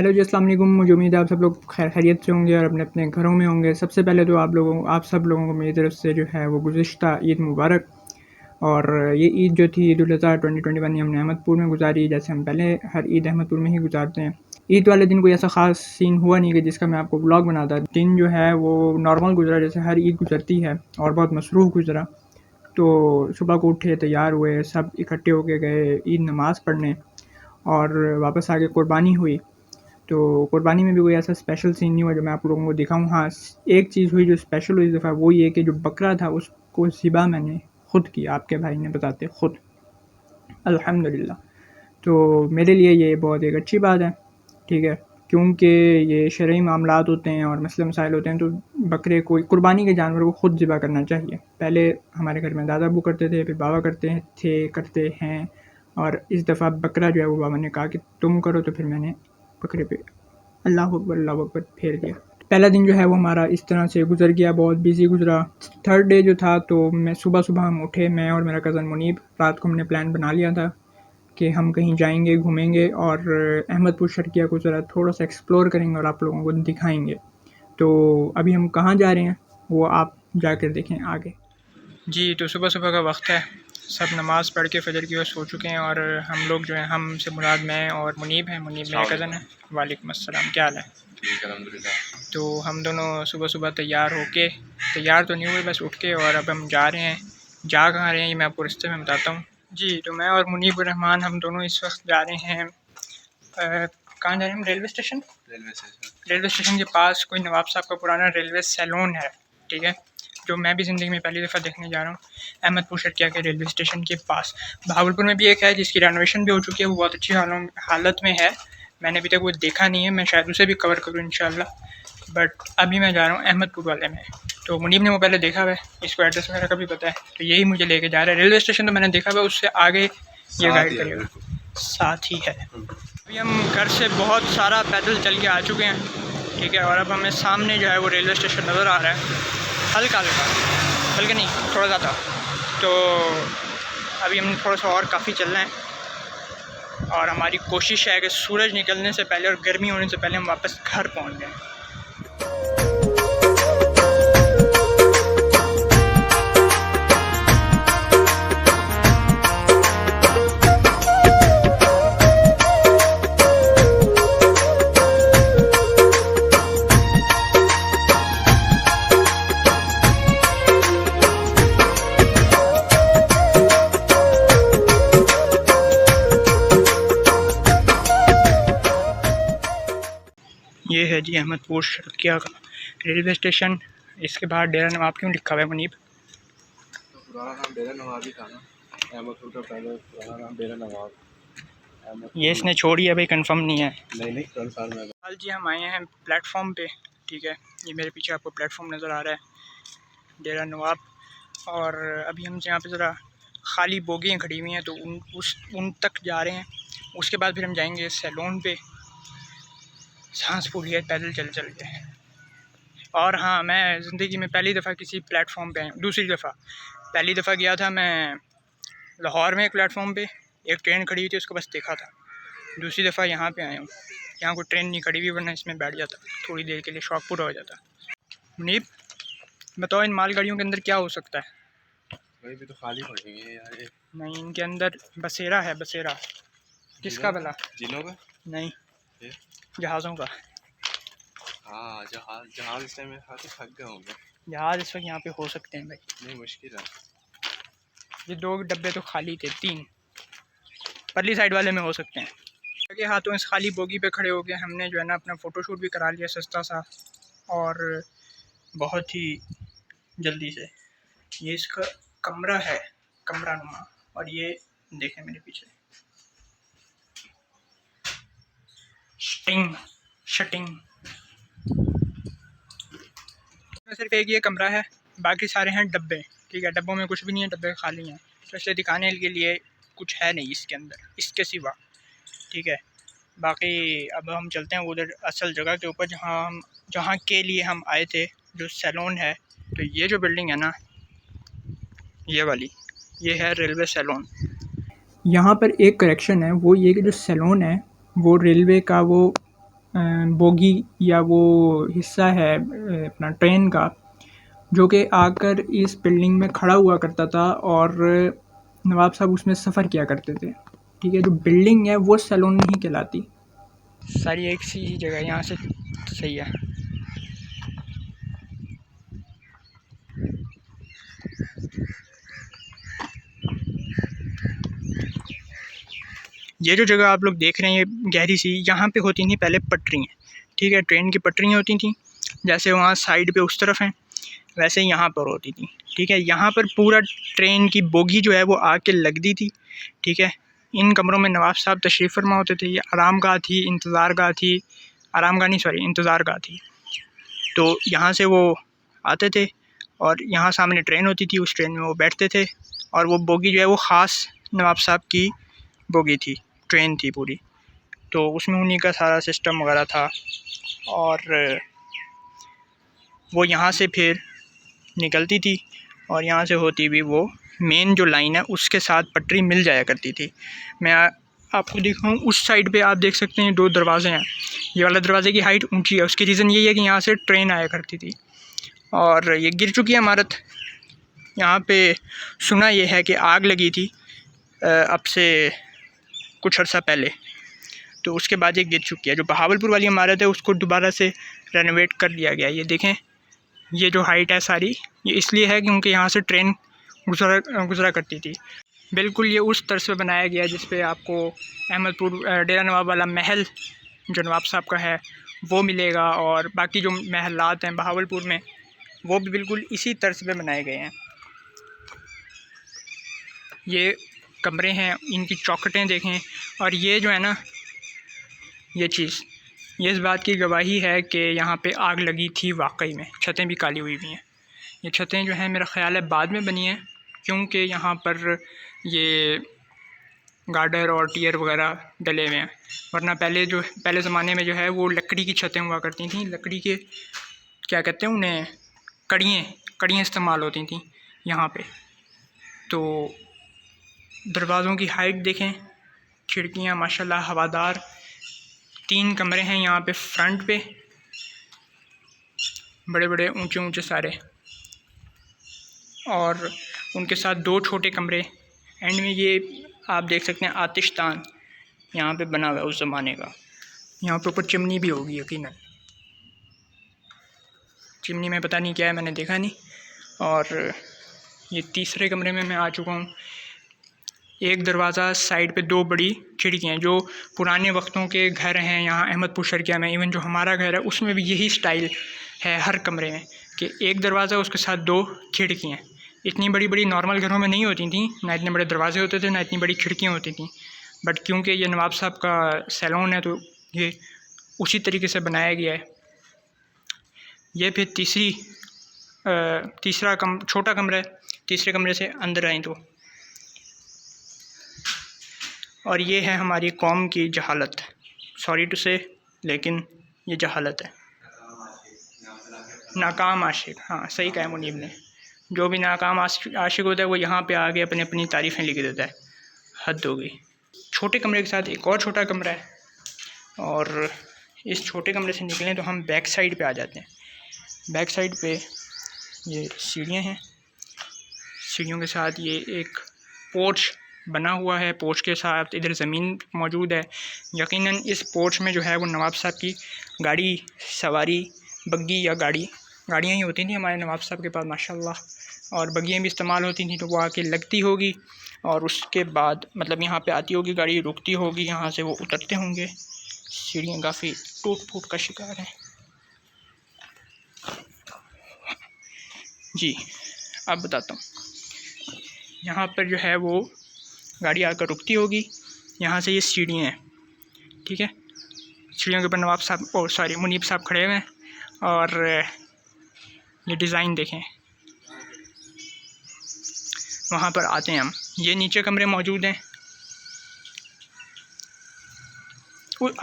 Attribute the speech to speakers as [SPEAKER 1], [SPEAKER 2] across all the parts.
[SPEAKER 1] Hello जी, अस्सलाम वालेकुम। मुझे उम्मीद है आप सब लोग खैरियत से होंगे और अपने अपने घरों में होंगे। सबसे पहले तो आप सब लोगों को मेरी तरफ से जो है वो गुज़िश्ता ईद मुबारक। और ये ईद जो थी, ईद उल अज़हा 2021, हमने अहमदपुर में गुजारी, जैसे हम पहले हर ईद अहमदपुर में ही गुजारते हैं। ईद वाले दिन कोई ऐसा ख़ास सीन हुआ नहीं कि जिसका मैं आपको व्लॉग बनाता। दिन जो है वो नॉर्मल गुजरा, जैसे हर ईद गुजरती है, और बहुत मसरूफ़ गुजरा। तो सुबह को उठे, तैयार हुए, सब इकट्ठे होके गए ईद नमाज़ पढ़ने, और वापस आके कुर्बानी हुई। तो कुर्बानी में भी कोई ऐसा स्पेशल सीन नहीं हुआ जो मैं आप लोगों को दिखाऊँ। हाँ, एक चीज़ हुई जो स्पेशल हुई इस दफ़ा, वो ये कि जो बकरा था उसको ज़िबा मैंने ख़ुद किया, आपके भाई ने बताते ख़ुद, अल्हम्दुलिल्लाह। तो मेरे लिए ये बहुत एक अच्छी बात है, ठीक है, क्योंकि ये शरई मामलात होते हैं और मसले मसाइल होते हैं, तो बकरे को, कुर्बानी के जानवर को ख़ुद ज़िबा करना चाहिए। पहले हमारे घर में दादा अबू करते थे, फिर बाबा करते हैं, और इस दफ़ा बकरा जो है वो बाबा ने कहा कि तुम करो, तो फिर मैंने बकरे पे अल्लाहु अकबर फेर दिया। पहला दिन जो है वो हमारा इस तरह से गुजर गया, बहुत बिजी गुजरा। थर्ड डे जो था, तो मैं सुबह हम उठे, मैं और मेरा कज़न मुनीब। रात को हमने प्लान बना लिया था कि हम कहीं जाएंगे, घूमेंगे, और अहमदपुर शर्किया को ज़रा थोड़ा सा एक्सप्लोर करेंगे और आप लोगों को दिखाएंगे। तो अभी हम कहाँ जा रहे हैं वो आप जाकर देखें आगे। जी, तो सुबह का वक्त है, सब नमाज़ पढ़ के फ़जर की ओर सो चुके हैं, और हम लोग जो हैं, हमसे मुराद मैं और मुनीब हैं। मुनीब मेरा कज़न है। वालेकुम अस्सलाम, क्या हाल है?
[SPEAKER 2] ठीक है, अल्हम्दुलिल्लाह।
[SPEAKER 1] तो हम दोनों सुबह तैयार होके, तैयार तो नहीं हुए, बस उठ के, और अब हम जा रहे हैं। जा कहाँ रहे हैं ये मैं आपको रास्ते में बताता हूँ। जी, तो मैं और मुनीब रहमान हम दोनों इस वक्त जा रहे हैं, कहाँ जा रहे हैं हम? रेलवे स्टेशन के पास कोई नवाब साहब का पुराना रेलवे सैलून है, ठीक है, जो मैं भी ज़िंदगी में पहली दफ़ा देखने जा रहा हूँ, अहमदपुर शर्किया के रेलवे स्टेशन के पास। भावलपुर में भी एक है जिसकी रेनोवेशन भी हो चुकी है, वो बहुत अच्छी हालत में है। मैंने अभी तक वो देखा नहीं है, मैं शायद उसे भी कवर करूँ इंशाल्लाह। बट अभी मैं जा रहा हूँ अहमदपुर वाले में। तो मुनीब ने वो पहले देखा हुआ है, इसको एड्रेस वगैरह का भी पता है, तो यही मुझे लेके जा रहा है। रेलवे स्टेशन तो मैंने देखा हुआ है, उससे आगे ये गाइड करेगा, साथ ही है। अभी हम घर से बहुत सारा पैदल चल के आ चुके हैं, ठीक है, और अब हमें सामने जो है वो रेलवे स्टेशन नज़र आ रहा है, हल्का बल्कि नहीं, थोड़ा ज़्यादा। तो अभी हम थोड़ा सा और काफ़ी चल रहे हैं, और हमारी कोशिश है कि सूरज निकलने से पहले और गर्मी होने से पहले हम वापस घर पहुंच जाएं। ये है जी अहमदपुर शर्किया का रेलवे स्टेशन। इसके बाहर डेरा नवाब क्यों लिखा हुआ है मुनीब?
[SPEAKER 2] तो पुराना नाम डेरा नवाब ही था ना, अहमदपुर का पहले पुराना नाम डेरा नवाब।
[SPEAKER 1] ये इसने छोड़ी है भाई, कंफर्म नहीं है।
[SPEAKER 2] नहीं कंफर्म है।
[SPEAKER 1] हाल जी, हम आए हैं प्लेटफॉर्म पे, ठीक है, ये मेरे पीछे आपको प्लेटफॉर्म नज़र आ रहा है, डेरा नवाब। और अभी हम यहाँ पे ज़रा खाली बोगियाँ खड़ी हुई हैं, तो उन तक जा रहे हैं। उसके बाद फिर हम जाएंगे सैलून पे। सांस फूल गया पैदल चल के। और हाँ, मैं ज़िंदगी में पहली दफ़ा किसी प्लेटफॉर्म पे आया हूँ। दूसरी दफ़ा, पहली दफ़ा गया था मैं लाहौर में, एक प्लेटफॉर्म पे एक ट्रेन खड़ी हुई थी, उसको बस देखा था। दूसरी दफ़ा यहाँ पे आया हूँ, यहाँ कोई ट्रेन नहीं खड़ी हुई, वरना इसमें बैठ जाता थोड़ी देर के लिए, शौक पूरा हो जाता। मुनीब बताओ, इन मालगाड़ियों के अंदर क्या हो सकता है?
[SPEAKER 2] वही भी तो खाली पड़ी है यार ये।
[SPEAKER 1] नहीं, इनके अंदर बसेरा है, बसेरा। किसका भला?
[SPEAKER 2] जिनों का
[SPEAKER 1] नहीं, जहाज़ों का।
[SPEAKER 2] हाँ, जहाज इस टाइम में खाते थक गए होंगे।
[SPEAKER 1] जहाज़ इस वक्त यहाँ पे हो सकते हैं भाई।
[SPEAKER 2] नहीं, मुश्किल है।
[SPEAKER 1] ये 2 डब्बे तो खाली थे, 3 परली साइड वाले में हो सकते हैं। आगे हाथों इस खाली बोगी पे खड़े हो गए हमने जो है ना अपना फ़ोटोशूट भी करा लिया सस्ता सा, और बहुत ही जल्दी से। ये इसका कमरा है, कमरा नुमा, और ये देखें मेरे पीछे शटिंग। सिर्फ एक ये कमरा है, बाकी सारे हैं डब्बे, ठीक है, डब्बों में कुछ भी नहीं है, डब्बे खाली हैं, तो इसलिए दिखाने के लिए कुछ है नहीं इसके अंदर, इसके सिवा, ठीक है। बाकी अब हम चलते हैं उधर असल जगह के ऊपर, जहाँ के लिए हम आए थे, जो सैलून है। तो ये जो बिल्डिंग है ना, ये वाली, ये है रेलवे सैलून। यहाँ पर एक करेक्शन है, वो ये कि जो सैलून है वो रेलवे का वो बोगी या वो हिस्सा है अपना ट्रेन का, जो कि आकर इस बिल्डिंग में खड़ा हुआ करता था और नवाब साहब उसमें सफ़र किया करते थे। ठीक है, जो बिल्डिंग है वो सैलून नहीं कहलाती। सारी एक सी ही जगह, यहाँ से तो सही है। ये जो जगह आप लोग देख रहे हैं ये गहरी सी, यहाँ पे होती थी पहले पटरियाँ। ठीक है, ट्रेन की पटरियाँ होती थी, जैसे वहाँ साइड पे उस तरफ हैं वैसे यहाँ पर होती थी। ठीक है, यहाँ पर पूरा ट्रेन की बोगी जो है वो आके लगती थी। ठीक है, इन कमरों में नवाब साहब तशरीफ़ फरमा होते थे। ये आराम गाह थी, इंतज़ार गाह थी, आराम गाह नहीं सॉरी इंतज़ार गाह थी। तो यहाँ से वो आते थे और यहाँ सामने ट्रेन होती थी, उस ट्रेन में वो बैठते थे और वो बोगी जो है वो ख़ास नवाब साहब की बोगी थी, ट्रेन थी पूरी। तो उसमें उन्हीं का सारा सिस्टम वगैरह था और वो यहाँ से फिर निकलती थी और यहाँ से होती हुई वो मेन जो लाइन है उसके साथ पटरी मिल जाया करती थी। मैं आपको दिखाऊं, उस साइड पे आप देख सकते हैं 2 दरवाजे हैं। ये वाला दरवाज़े की हाइट ऊंची है, उसकी रीज़न यही है कि यहाँ से ट्रेन आया करती थी और ये गिर चुकी है इमारत। यहाँ पे सुना ये है कि आग लगी थी अब से कुछ अर्सा पहले, तो उसके बाद ये गिर चुकी है। जो बहावलपुर वाली इमारत है उसको दोबारा से रेनोवेट कर दिया गया। ये देखें, ये जो हाइट है सारी ये इसलिए है क्योंकि यहाँ से ट्रेन गुज़रा करती थी। बिल्कुल ये उस तरह से बनाया गया जिस पे आपको अहमदपुर डेरा नवाब वाला महल जो नवाब साहब का है वो मिलेगा और बाकी जो महलात हैं बहावलपुर में वो भी बिल्कुल इसी तर्ज पे बनाए गए हैं। ये कमरे हैं, इनकी चौखटें देखें और ये जो है ना ये चीज़ ये इस बात की गवाही है कि यहाँ पे आग लगी थी वाकई में। छतें भी काली हुई हुई हैं। ये छतें जो हैं मेरा ख़्याल है बाद में बनी हैं क्योंकि यहाँ पर ये गार्डर और टियर वगैरह डले हुए हैं, वरना पहले ज़माने में जो है वो लकड़ी की छतें हुआ करती थी। लकड़ी के क्या कहते हैं उन्हें, कड़ियाँ इस्तेमाल होती थी यहाँ पे। तो दरवाज़ों की हाइट देखें, खिड़कियाँ माशाल्लाह हवादार। 3 कमरे हैं यहाँ पे फ्रंट पे, बड़े बड़े ऊंचे ऊंचे सारे, और उनके साथ 2 छोटे कमरे। एंड में ये आप देख सकते हैं आतिशदान यहाँ पे बना हुआ है उस ज़माने का। यहाँ पे ऊपर चिमनी भी होगी यकीनन। चिमनी में पता नहीं क्या है, मैंने देखा नहीं। और ये तीसरे कमरे में मैं आ चुका हूँ। एक दरवाज़ा, साइड पे 2 बड़ी खिड़कियाँ। जो पुराने वक्तों के घर हैं यहाँ अहमदपुर शर्किया में, इवन जो हमारा घर है उसमें भी यही स्टाइल है हर कमरे में कि एक दरवाज़ा उसके साथ 2 खिड़कियाँ। इतनी बड़ी बड़ी नॉर्मल घरों में नहीं होती थी, ना इतने बड़े दरवाजे होते थे ना इतनी बड़ी खिड़कियाँ होती थी। बट क्योंकि ये नवाब साहब का सैलून है तो ये उसी तरीके से बनाया गया है। ये फिर तीसरा छोटा कमरा है। तीसरे कमरे से अंदर आए तो, और ये है हमारी कौम की जहालत। सॉरी टू से, लेकिन ये जहालत है। नाकाम आशिक, हाँ सही कहा मुनीब ने। जो भी नाकाम आशिक होता है वो यहाँ पे आके अपनी अपनी तारीफ़ें लिख देता है। हद हो गई। छोटे कमरे के साथ एक और छोटा कमरा है और इस छोटे कमरे से निकलें तो हम बैक साइड पे आ जाते हैं। बैक साइड पे ये सीढ़ियाँ हैं, सीढ़ियों के साथ ये एक पोर्च बना हुआ है। पोर्च के साथ इधर ज़मीन मौजूद है। यकीनन इस पोर्च में जो है वो नवाब साहब की गाड़ी सवारी, बग्गी या गाड़ियाँ ही होती थी हमारे नवाब साहब के पास माशाल्लाह, और बग्गियाँ भी इस्तेमाल होती थी। तो वो आके लगती होगी और उसके बाद मतलब यहाँ पे आती होगी गाड़ी, रुकती होगी, यहाँ से वो उतरते होंगे। सीढ़ियाँ काफ़ी टूट फूट का शिकार हैं जी। अब बताता हूँ, यहाँ पर जो है वो गाड़ी आकर रुकती होगी, यहाँ से ये सीढ़ियाँ हैं। ठीक है, सीढ़ियों के ऊपर नवाब साहब मुनीब साहब खड़े हुए हैं और ये डिज़ाइन देखें। वहाँ पर आते हैं हम। ये नीचे कमरे मौजूद हैं।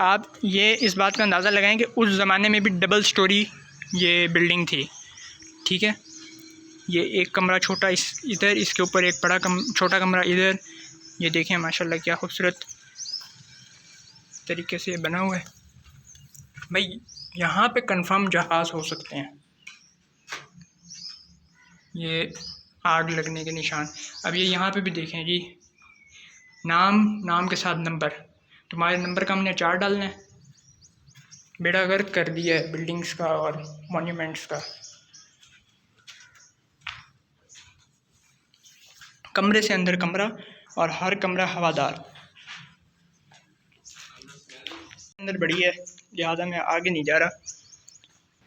[SPEAKER 1] आप ये इस बात का अंदाज़ा लगाएं कि उस ज़माने में भी डबल स्टोरी ये बिल्डिंग थी। ठीक है, ये एक कमरा छोटा इधर, इसके ऊपर एक बड़ा छोटा कमरा इधर। ये देखें माशाल्लाह क्या खूबसूरत तरीके से बना हुआ है। भाई यहाँ पे कंफर्म जहाज़ हो सकते हैं, ये आग लगने के निशान। अब ये यहाँ पे भी देखें जी, नाम के साथ नंबर, तुम्हारे नंबर का हमने 4 डालना है। बेड़ा गर्क कर दिया है बिल्डिंग्स का और मॉन्यूमेंट्स का। कमरे से अंदर कमरा और हर कमरा हवादार, अंदर बड़ी है, लिहाजा मैं आगे नहीं जा रहा।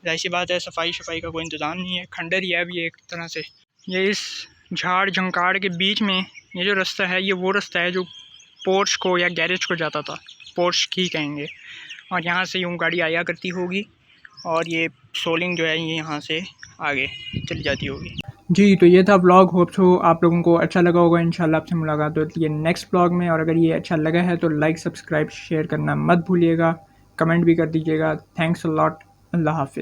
[SPEAKER 1] जाहिर सी बात है सफाई का कोई इंतज़ाम नहीं है, खंडर ही है अभी एक तरह से। ये इस झाड़ झंकाड़ के बीच में ये जो रास्ता है, ये वो रास्ता है जो पोर्श को या गैरेज को जाता था, पोर्श ही कहेंगे। और यहाँ से यूँ गाड़ी आया करती होगी और ये सोलिंग जो है ये यहाँ से आगे चली जाती होगी। जी, तो ये था व्लॉग। होप सो आप लोगों को अच्छा लगा होगा। इंशाल्लाह आपसे मुलाकात होती है नेक्स्ट व्लॉग में। और अगर ये अच्छा लगा है तो लाइक, सब्सक्राइब, शेयर करना मत भूलिएगा, कमेंट भी कर दीजिएगा। Thanks a lot. अल्लाह हाफ़िज़।